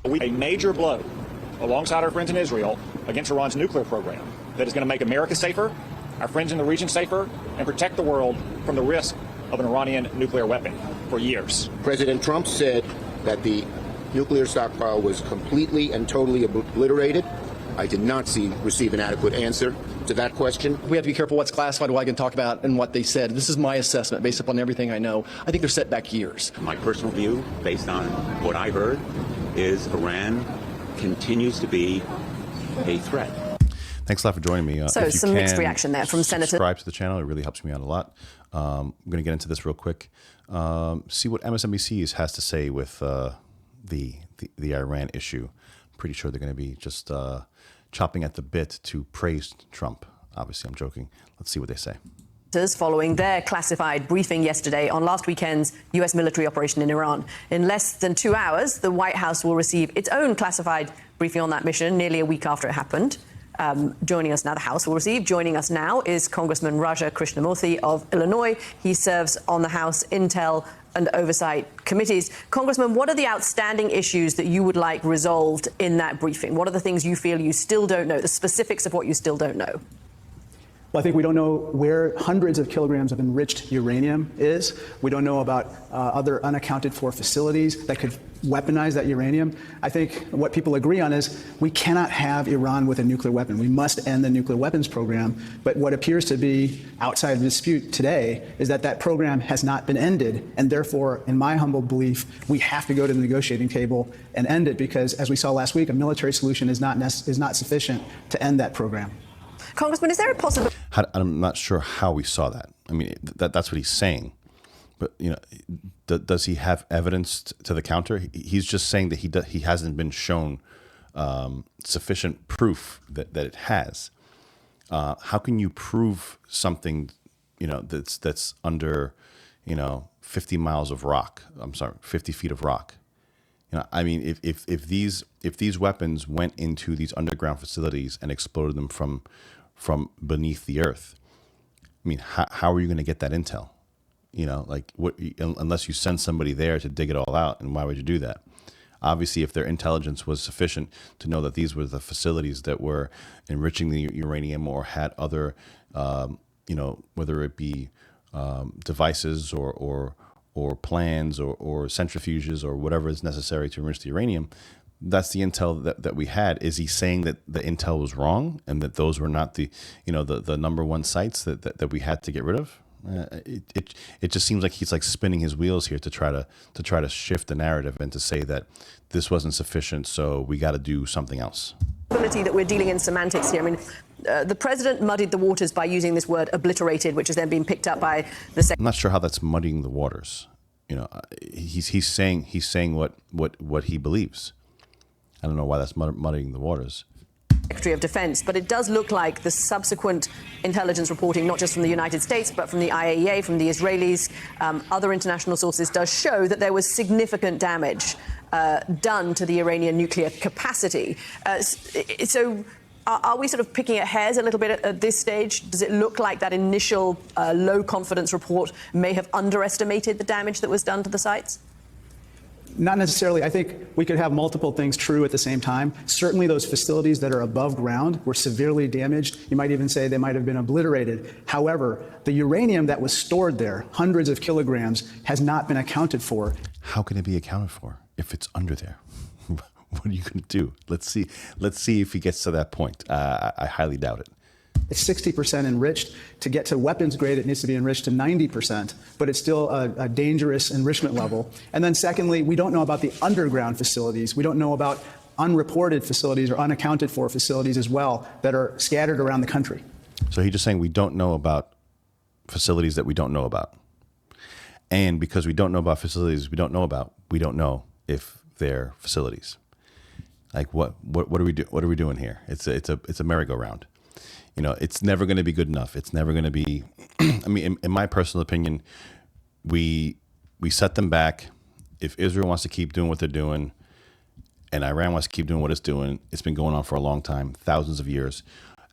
A major blow alongside our friends in Israel against Iran's nuclear program that is going to make America safer, our friends in the region safer, and protect the world from the risk of an Iranian nuclear weapon for years. President Trump said that the nuclear stockpile was completely and totally obliterated. I did not receive an adequate answer to that question. We have to be careful what's classified, what I can talk about, and what they said. This is my assessment based upon everything I know. I think they're set back years. My personal view, based on what I heard, is Iran continues to be a threat. Thanks a lot for joining me. So some mixed reaction there from Senator. Subscribe to the channel. It really helps me out a lot. I'm going to get into this real quick. See what MSNBC has to say with the Iran issue. I'm pretty sure they're going to be just chopping at the bit to praise Trump. Obviously, I'm joking. Let's see what they say. Following their classified briefing yesterday on last weekend's U.S. military operation in Iran. In less than 2 hours, the White House will receive its own classified briefing on that mission, nearly a week after it happened. Joining us now, the House will receive. Joining us now is Congressman Raja Krishnamurthy of Illinois. He serves on the House Intel and Oversight Committees. Congressman, what are the outstanding issues that you would like resolved in that briefing? What are the things you feel you still don't know, the specifics of what you still don't know? Well, I think we don't know where hundreds of kilograms of enriched uranium is. We don't know about other unaccounted for facilities that could weaponize that uranium. I think what people agree on is we cannot have Iran with a nuclear weapon. We must end the nuclear weapons program. But what appears to be outside of dispute today is that that program has not been ended. And therefore, in my humble belief, we have to go to the negotiating table and end it because, as we saw last week, a military solution is not sufficient to end that program. Congressman, is there a possibility? I'm not sure how we saw that. I mean, that's what he's saying. But, you know, does he have evidence to the counter? He's just saying that he hasn't been shown sufficient proof that it has. How can you prove something, you know, that's under, you know, 50 miles of rock? I'm sorry, 50 feet of rock. You know, I mean, if these weapons went into these underground facilities and exploded them from beneath the earth, I mean, how are you going to get that intel? You know, like unless you send somebody there to dig it all out, and why would you do that? Obviously, if their intelligence was sufficient to know that these were the facilities that were enriching the uranium or had other, you know, whether it be devices or plans or centrifuges or whatever is necessary to enrich the uranium, that's the intel that we had. Is he saying that the intel was wrong and that those were not the, you know, the number one sites that we had to get rid of? It just seems like he's like spinning his wheels here to try to shift the narrative and to say that this wasn't sufficient, so we got to do something else. That we're dealing in semantics here. I mean, the president muddied the waters by using this word obliterated, which has then been picked up by the. I'm not sure how that's muddying the waters. You know, he's saying what he believes. I don't know why that's muddying the waters. Secretary of Defense, but it does look like the subsequent intelligence reporting, not just from the United States, but from the IAEA, from the Israelis, other international sources, does show that there was significant damage done to the Iranian nuclear capacity. So are we sort of picking at hairs a little bit at this stage? Does it look like that initial low confidence report may have underestimated the damage that was done to the sites? Not necessarily. I think we could have multiple things true at the same time. Certainly those facilities that are above ground were severely damaged. You might even say they might have been obliterated. However, the uranium that was stored there, hundreds of kilograms, has not been accounted for. How can it be accounted for if it's under there? What are you going to do? Let's see if he gets to that point. I highly doubt it. It's 60% enriched. To get to weapons grade, it needs to be enriched to 90%, but it's still a dangerous enrichment level. And then secondly, we don't know about the underground facilities. We don't know about unreported facilities or unaccounted for facilities as well that are scattered around the country. So he's just saying we don't know about facilities that we don't know about. And because we don't know about facilities we don't know about, we don't know if they're facilities. Like what are we doing here? It's a merry-go-round. You know, it's never going to be good enough. It's never going to be. I mean, in my personal opinion, we set them back. If Israel wants to keep doing what they're doing, and Iran wants to keep doing what it's doing, it's been going on for a long time, thousands of years.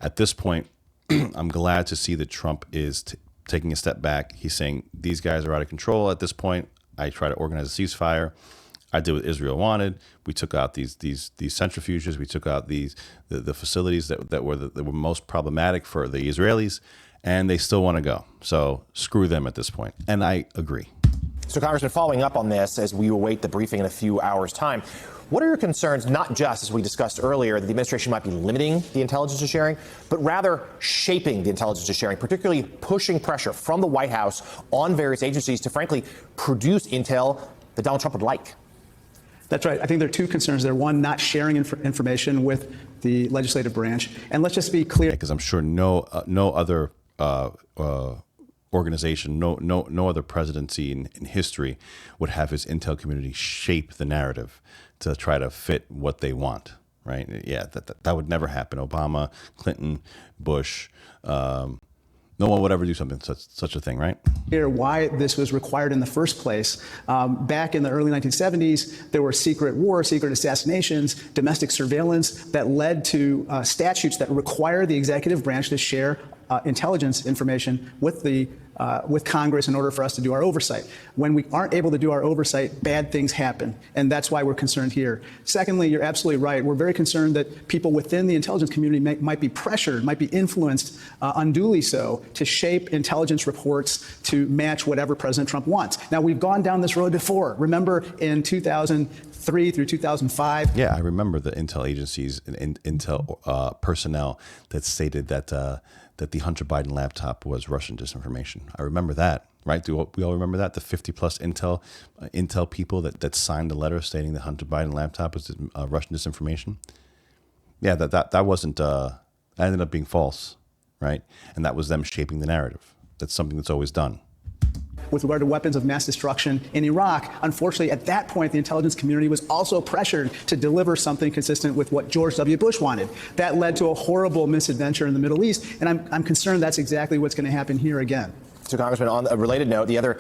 At this point, I'm glad to see that Trump is taking a step back. He's saying these guys are out of control at this point. I try to organize a ceasefire. I did what Israel wanted. We took out these centrifuges. We took out the facilities that were most problematic for the Israelis, and they still want to go. So screw them at this point. And I agree. So, Congressman, following up on this, as we await the briefing in a few hours' time, what are your concerns, not just, as we discussed earlier, that the administration might be limiting the intelligence sharing, but rather shaping the intelligence sharing, particularly pushing pressure from the White House on various agencies to, frankly, produce intel that Donald Trump would like? That's right. I think there are two concerns there. One, not sharing information with the legislative branch. And let's just be clear. Because I'm sure no other organization, no other presidency in history would have his intel community shape the narrative to try to fit what they want, right? Yeah, that would never happen. Obama, Clinton, Bush, no one would ever do something such a thing, right? Here, why this was required in the first place. Back in the early 1970s, there were secret wars, secret assassinations, domestic surveillance that led to statutes that require the executive branch to share intelligence information with Congress in order for us to do our oversight. When we aren't able to do our oversight, bad things happen, and that's why we're concerned here. Secondly, you're absolutely right. We're very concerned that people within the intelligence community might be pressured, might be influenced unduly so to shape intelligence reports to match whatever President Trump wants. Now, we've gone down this road before. Remember in 2003 through 2005? Yeah, I remember the intel agencies and intel personnel that stated that the Hunter Biden laptop was Russian disinformation. I remember that, right? Do we all remember that? The 50-plus intel people that signed a letter stating the Hunter Biden laptop was Russian disinformation. Yeah, that wasn't. That ended up being false, right? And that was them shaping the narrative. That's something that's always done. With regard to weapons of mass destruction in Iraq, unfortunately, at that point, the intelligence community was also pressured to deliver something consistent with what George W. Bush wanted. That led to a horrible misadventure in the Middle East, and I'm concerned that's exactly what's going to happen here again. So, Congressman, on a related note, the other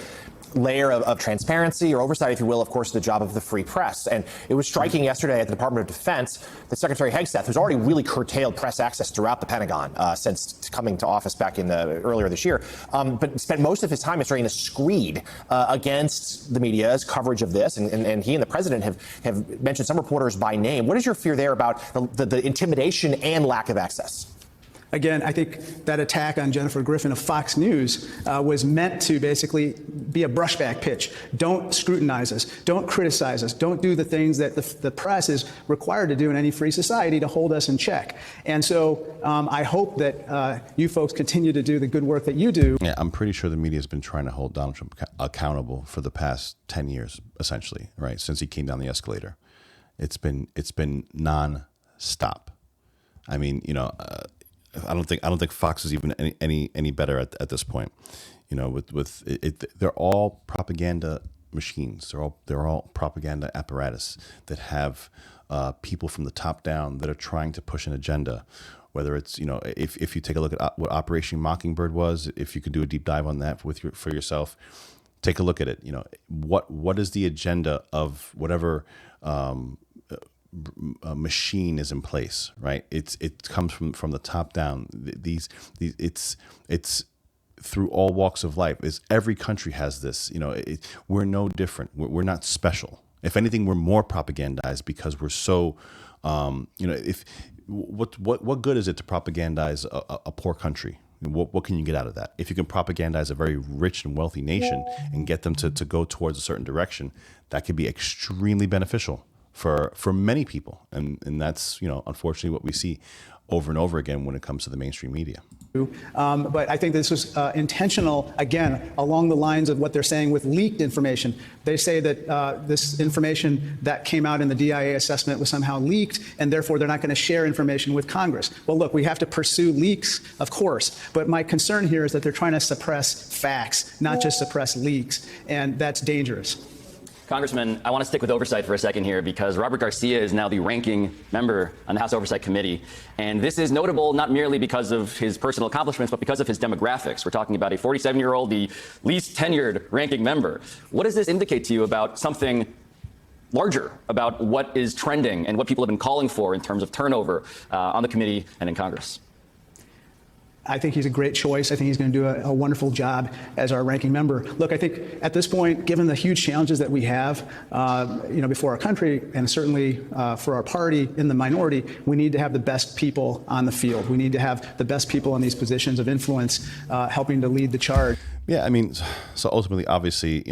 layer of transparency or oversight, if you will, of course, the job of the free press. And it was striking yesterday at the Department of Defense that Secretary Hegseth, who's already really curtailed press access throughout the Pentagon since coming to office back in earlier this year, but spent most of his time yesterday in a screed against the media's coverage of this. And he and the president have mentioned some reporters by name. What is your fear there about the intimidation and lack of access? Again, I think that attack on Jennifer Griffin of Fox News was meant to basically be a brushback pitch. Don't scrutinize us. Don't criticize us. Don't do the things that the press is required to do in any free society to hold us in check. And so I hope that you folks continue to do the good work that you do. Yeah, I'm pretty sure the media has been trying to hold Donald Trump accountable for the past 10 years, essentially, right? Since he came down the escalator. It's been non-stop. I mean, I don't think Fox is even any better at this point. With it, they're all propaganda machines. They're all propaganda apparatus that have people from the top down that are trying to push an agenda. Whether it's if you take a look at what Operation Mockingbird was, if you could do a deep dive on that for yourself, take a look at it. What is the agenda of whatever machine is in place, right? It comes from the top down. It's through all walks of life. Every country has this. We're no different. We're not special. If anything, we're more propagandized because we're so. What good is it to propagandize a poor country? What can you get out of that? If you can propagandize a very rich and wealthy nation and get them to go towards a certain direction, that could be extremely beneficial for many people. And that's, unfortunately what we see over and over again when it comes to the mainstream media. But I think this was intentional, again, along the lines of what they're saying with leaked information. They say that this information that came out in the DIA assessment was somehow leaked, and therefore they're not going to share information with Congress. Well, look, we have to pursue leaks, of course, but my concern here is that they're trying to suppress facts, not just suppress leaks, and that's dangerous. Congressman, I want to stick with oversight for a second here because Robert Garcia is now the ranking member on the House Oversight Committee. And this is notable not merely because of his personal accomplishments, but because of his demographics. We're talking about a 47-year-old, the least tenured ranking member. What does this indicate to you about something larger, about what is trending and what people have been calling for in terms of turnover on the committee and in Congress? I think he's a great choice. I think he's going to do a wonderful job as our ranking member. Look, I think at this point, given the huge challenges that we have, before our country and certainly for our party in the minority, we need to have the best people on the field. We need to have the best people in these positions of influence, helping to lead the charge. Yeah, I mean, so ultimately, obviously,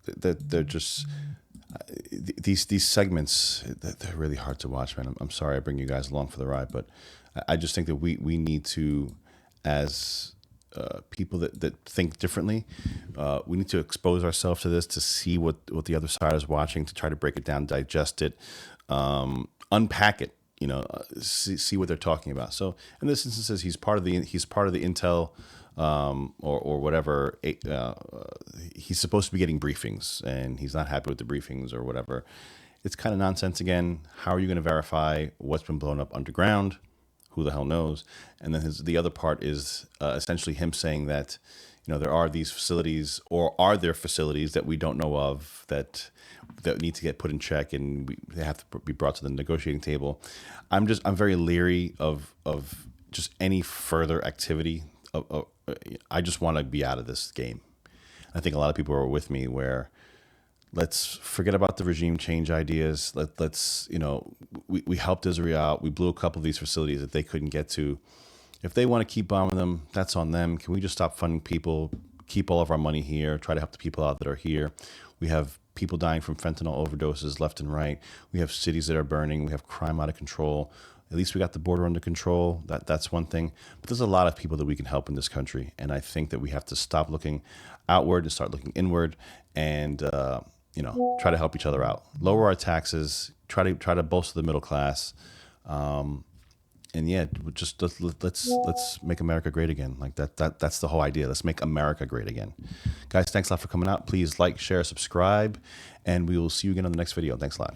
they're just these segments. They're really hard to watch, man. I'm sorry I bring you guys along for the ride, but I just think that we need to, as people that think differently, we need to expose ourselves to this, to see what the other side is watching, to try to break it down, digest it, unpack it, see what they're talking about. So in this instance, he's part of the intel, or whatever. He's supposed to be getting briefings, and he's not happy with the briefings or whatever. It's kind of nonsense again. How are you going to verify what's been blown up underground? Who the hell knows? And then the other part is essentially him saying that, there are these facilities, or are there facilities that we don't know of that need to get put in check, and they have to be brought to the negotiating table. I'm very leery of just any further activity. I just want to be out of this game. I think a lot of people are with me where let's forget about the regime change ideas. Let's we helped Israel out. We blew a couple of these facilities that they couldn't get to. If they want to keep bombing them, that's on them. Can we just stop funding people, keep all of our money here, try to help the people out that are here? We have people dying from fentanyl overdoses left and right. We have cities that are burning. We have crime out of control. At least we got the border under control. That's one thing. But there's a lot of people that we can help in this country. And I think that we have to stop looking outward and start looking inward, and try to help each other out. Lower our taxes, try to bolster the middle class. And yeah, just let's make America great again. Like that's the whole idea. Let's make America great again. Guys, thanks a lot for coming out. Please like, share, subscribe, and we will see you again on the next video. Thanks a lot.